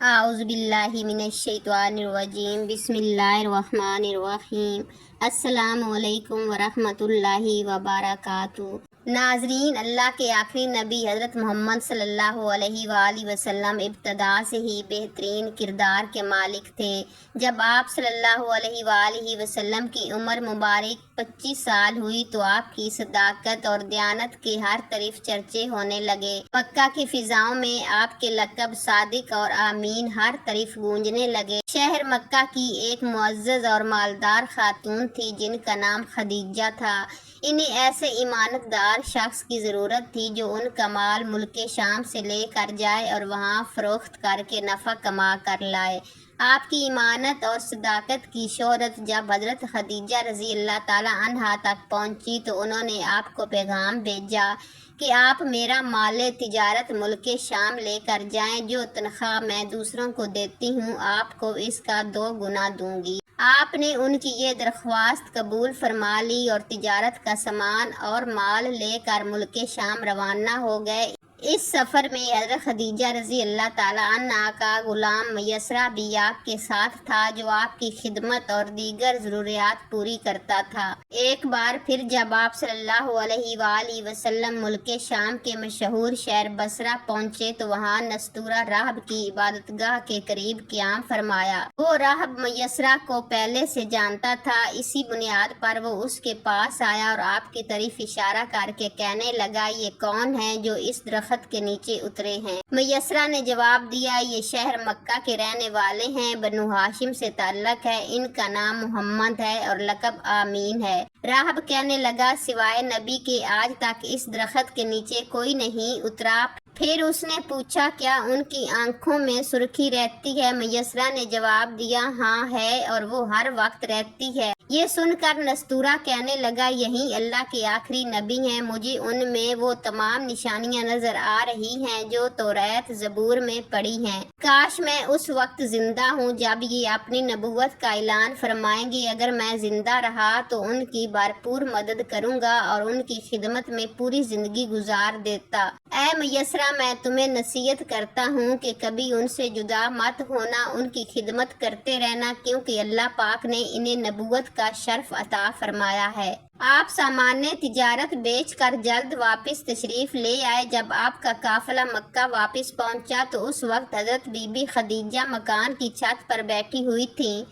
اعوذ باللہ من الشیطان الرجیم، بسم اللہ الرحمن الرحیم۔ السلام علیکم ورحمۃ اللہ وبرکاتہ۔ ناظرین، اللہ کے آخری نبی حضرت محمد صلی اللہ علیہ وآلہ وسلم ابتدا سے ہی بہترین کردار کے مالک تھے۔ جب آپ صلی اللہ علیہ وآلہ وسلم کی عمر مبارک 25 سال ہوئی تو آپ کی صداقت اور دیانت کے ہر طرف چرچے ہونے لگے۔ مکہ کی فضاؤں میں آپ کے لقب صادق اور آمین ہر طرف گونجنے لگے۔ شہر مکہ کی ایک معزز اور مالدار خاتون تھی جن کا نام خدیجہ تھا۔ انہیں ایسے ایمانت دار شخص کی ضرورت تھی جو ان کا مال ملک شام سے لے کر جائے اور وہاں فروخت کر کے نفع کما کر لائے۔ آپ کی ایمانت اور صداقت کی شہرت جب حضرت خدیجہ رضی اللہ تعالی عنہا تک پہنچی تو انہوں نے آپ کو پیغام بھیجا کہ آپ میرا مال تجارت ملک شام لے کر جائیں، جو تنخواہ میں دوسروں کو دیتی ہوں آپ کو اس کا 2 گنا دوں گی۔ آپ نے ان کی یہ درخواست قبول فرما لی اور تجارت کا سامان اور مال لے کر ملک شام روانہ ہو گئے۔ اس سفر میں حضرت خدیجہ رضی اللہ تعالی عنہا کا غلام میسرہ بھی آپ کے ساتھ تھا جو آپ کی خدمت اور دیگر ضروریات پوری کرتا تھا۔ ایک بار پھر جب آپ صلی اللہ علیہ وآلہ وسلم ملک شام کے مشہور شہر بصرہ پہنچے تو وہاں نستورہ راہب کی عبادت گاہ کے قریب قیام فرمایا۔ وہ راہب میسرہ کو پہلے سے جانتا تھا، اسی بنیاد پر وہ اس کے پاس آیا اور آپ کی طرف اشارہ کر کے کہنے لگا، یہ کون ہیں جو اس درخت کے نیچے اترے ہیں؟ میسرہ نے جواب دیا، یہ شہر مکہ کے رہنے والے ہیں، بنو ہاشم سے تعلق ہے، ان کا نام محمد ہے اور لقب آمین ہے۔ راہب کہنے لگا، سوائے نبی کے آج تک اس درخت کے نیچے کوئی نہیں اترا۔ پھر اس نے پوچھا، کیا ان کی آنکھوں میں سرخی رہتی ہے؟ میسرہ نے جواب دیا، ہاں ہے، اور وہ ہر وقت رہتی ہے۔ یہ سن کر نستورہ کہنے لگا، یہی اللہ کے آخری نبی ہیں، مجھے ان میں وہ تمام نشانیاں نظر آ رہی ہیں جو توریت زبور میں پڑھی ہیں۔ کاش میں اس وقت زندہ ہوں جب یہ اپنی نبوت کا اعلان فرمائیں گے۔ اگر میں زندہ رہا تو ان کی بھرپور مدد کروں گا اور ان کی خدمت میں پوری زندگی گزار دیتا۔ اے میسرہ، میں تمہیں نصیحت کرتا ہوں کہ کبھی ان سے جدا مت ہونا، ان کی خدمت کرتے رہنا، کیونکہ اللہ پاک نے انہیں نبوت کا شرف عطا فرمایا ہے۔ آپ سامان تجارت بیچ کر جلد واپس تشریف لے آئے۔ جب آپ کا قافلہ مکہ واپس پہنچا تو اس وقت حضرت بی بی خدیجہ مکان کی چھت پر بیٹھی ہوئی تھیں۔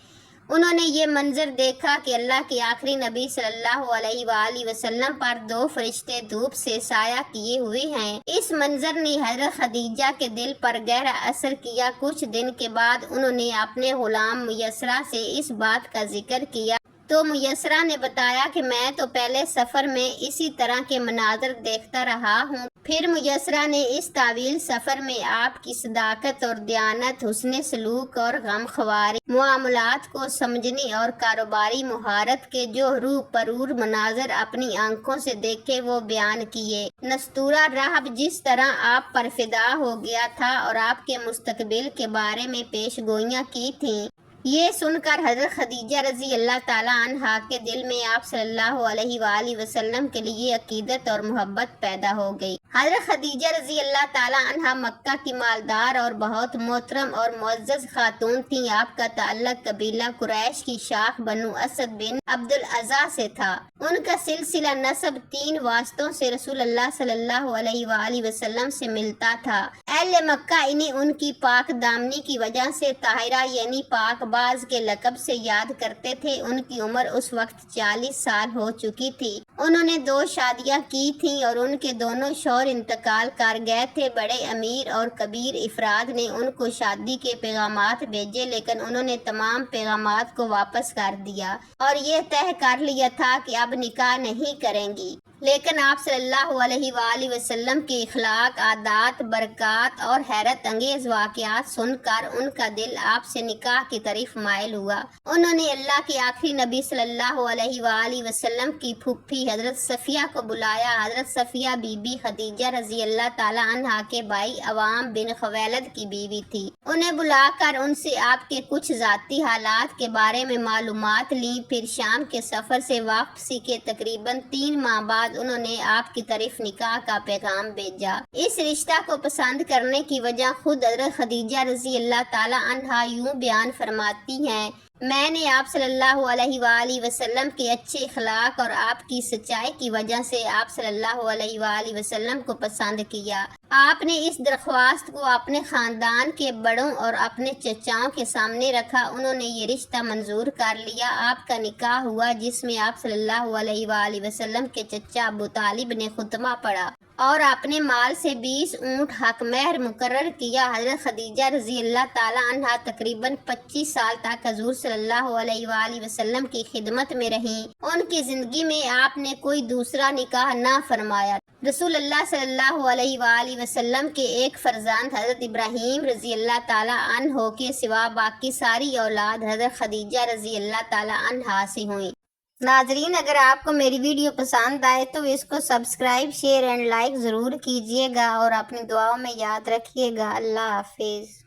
انہوں نے یہ منظر دیکھا کہ اللہ کے آخری نبی صلی اللہ علیہ وآلہ وسلم پر 2 فرشتے دھوپ سے سایہ کیے ہوئے ہیں۔ اس منظر نے حضرت خدیجہ کے دل پر گہرا اثر کیا۔ کچھ دن کے بعد انہوں نے اپنے غلام میسرہ سے اس بات کا ذکر کیا تو میسرہ نے بتایا کہ میں تو پہلے سفر میں اسی طرح کے مناظر دیکھتا رہا ہوں۔ پھر میسرہ نے اس طویل سفر میں آپ کی صداقت اور دیانت، حسن سلوک اور غمخواری، معاملات کو سمجھنے اور کاروباری مہارت کے جو روح پرور مناظر اپنی آنکھوں سے دیکھے وہ بیان کیے۔ نستورہ راہب جس طرح آپ پر فدا ہو گیا تھا اور آپ کے مستقبل کے بارے میں پیش گوئیاں کی تھیں، یہ سن کر حضرت خدیجہ رضی اللہ تعالی عنہا کے دل میں آپ صلی اللہ علیہ وآلہ وسلم کے لیے عقیدت اور محبت پیدا ہو گئی۔ حضرت خدیجہ رضی اللہ تعالی عنہا مکہ کی مالدار اور بہت محترم اور معزز خاتون تھیں۔ آپ کا تعلق قبیلہ قریش کی شاخ بنو اسد بن عبد العزا سے تھا۔ ان کا سلسلہ نسب 3 واسطوں سے رسول اللہ صلی اللہ علیہ وآلہ وسلم سے ملتا تھا۔ اہل مکہ انہیں ان کی پاک دامنی کی وجہ سے طاہرہ یعنی پاک باز کے لقب سے یاد کرتے تھے۔ ان کی عمر اس وقت 40 سال ہو چکی تھی۔ انہوں نے 2 شادیاں کی تھیں اور ان کے دونوں شوہر انتقال کر گئے تھے۔ بڑے امیر اور کبیر افراد نے ان کو شادی کے پیغامات بھیجے، لیکن انہوں نے تمام پیغامات کو واپس کر دیا اور یہ طے کر لیا تھا کہ اب نکاح نہیں کریں گی۔ لیکن آپ صلی اللہ علیہ وآلہ وسلم کے اخلاق، عادات، برکات اور حیرت انگیز واقعات سن کر ان کا دل آپ سے نکاح کی طرف مائل ہوا۔ انہوں نے اللہ کے آخری نبی صلی اللہ علیہ وآلہ وسلم کی پھوپھی حضرت صفیہ کو بلایا۔ حضرت صفیہ بی بی خدیجہ رضی اللہ تعالی عنہا کے بھائی عوام بن خویلد کی بیوی تھی۔ انہیں بلا کر ان سے آپ کے کچھ ذاتی حالات کے بارے میں معلومات لیں۔ پھر شام کے سفر سے واپسی کے تقریباً 3 ماہ بعد بعد انہوں نے آپ کی طرف نکاح کا پیغام بھیجا۔ اس رشتہ کو پسند کرنے کی وجہ خود حضرت خدیجہ رضی اللہ تعالی عنہا یوں بیان فرماتی ہیں، میں نے آپ صلی اللہ علیہ وآلہ وسلم کے اچھے اخلاق اور آپ کی سچائی کی وجہ سے آپ صلی اللہ علیہ وآلہ وسلم کو پسند کیا۔ آپ نے اس درخواست کو اپنے خاندان کے بڑوں اور اپنے چچاؤں کے سامنے رکھا، انہوں نے یہ رشتہ منظور کر لیا۔ آپ کا نکاح ہوا جس میں آپ صلی اللہ علیہ وآلہ وسلم کے چچا ابو طالب نے خطبہ پڑھا اور اپنے مال سے 20 اونٹ حق مہر مقرر کیا۔ حضرت خدیجہ رضی اللہ تعالی عنہا تقریباً 25 سال تک حضور صلی اللہ علیہ وآلہ وسلم کی خدمت میں رہیں۔ ان کی زندگی میں آپ نے کوئی دوسرا نکاح نہ فرمایا۔ رسول اللہ صلی اللہ علیہ وآلہ وسلم کے ایک فرزند حضرت ابراہیم رضی اللہ تعالی عنہ کے سوا باقی ساری اولاد حضرت خدیجہ رضی اللہ تعالی عنہا سے ہوئیں۔ ناظرین، اگر آپ کو میری ویڈیو پسند آئے تو اس کو سبسکرائب، شیئر اینڈ لائک ضرور کیجیے گا اور اپنی دعاؤں میں یاد رکھیے گا۔ اللہ حافظ۔